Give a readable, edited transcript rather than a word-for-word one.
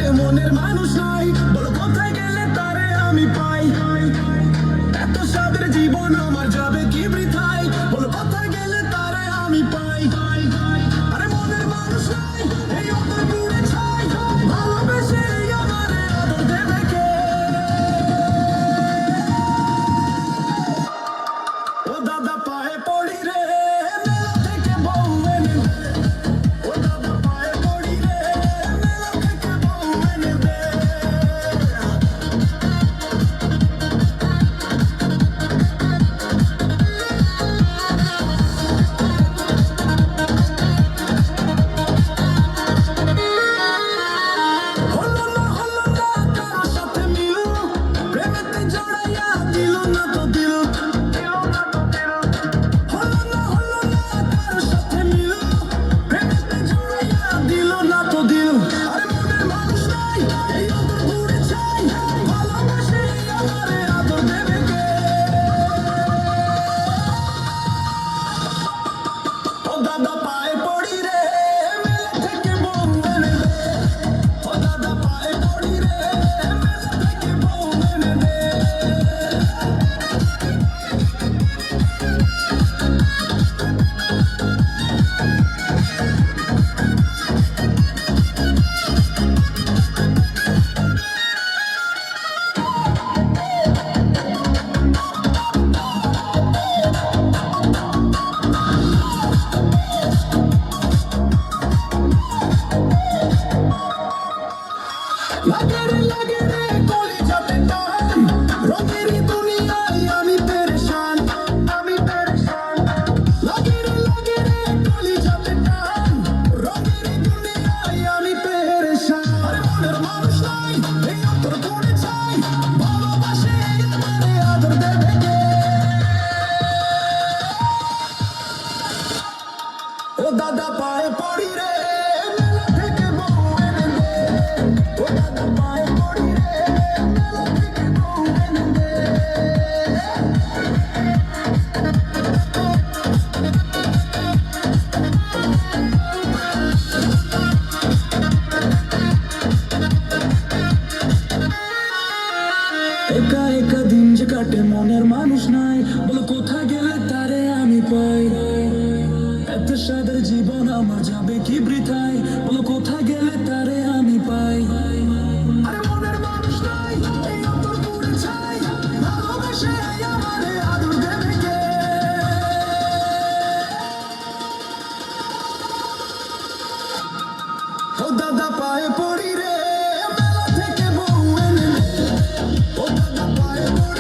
আরে মনের মানুষ নাই, বলো কোথায় গেলে তারে আমি পাই। এত সাদের জীবন আমার যাবে কি বৃথায়, বলো কোথায় গেলে তারে আমি পাই। আরে মনের মানুষ নাই, এই অন্তর পুড়ে ছাই, ভালোবেসে আমারে আদর দেবে কে? ও দাদা পায়ে পড়ি রে, মেলা থেকে বউ এনে দে। ও দাদা পায়ে পড়ি রে, মেলা থেকে বউ এনে দে। হলো না কারোর সাথে মিল, প্রেমেতে জড়াইয়া দিল না তো দিল। হলো না কারোর সাথে মিল, প্রেমেতে জড়াইয়া দিল না তো দিল। আরে মনের মানুষ নাই, এই অন্তর পুড়ে ছাই, ভালোবাসে আমারে আদর দেবে কে? ও দাদা পায়ে পড়ি রে, মেলা থেকে বউ এনে দে। ও দাদা পায়ে পড়ি রে, মেলা থেকে বউ এনে দে। লাগে রে কলিজাতে টান, রঙের দুনিয়ায় আমি পেরেশান। লাগে রে কলিজাতে টান, রঙের দুনিয়ায় আমি পেরেশান। আরে মনের মানুষ নাই, এই অন্তর পুড়ে ছাই, ভালোবাসে আমারে আদর দেবে কে? ও দাদা পায়ে পড়ি রে, মেলা থেকে বউ এনে দে। ও দাদা পায়ে পড়ি রে, মেলা থেকে বউ এনে দে। একা একা দিন যে কাটে, মনের মানুষ নাই, বলো কোথায় গেলে তারে আমি পাই। এত সাদের জীবন আমার যাবে কি বৃথায়, বলো কোথায় গেলে তারে আমি পাই। আরে মনের মানুষ নাই, এই অন্তর পুড়ে ছাই, ভালোবেসে আমারে আদর দেবে কে? ও দাদা পায়ে পড়ি রে, মেলা থেকে বউ এনে দে। ও দাদা পায়ে পড়ি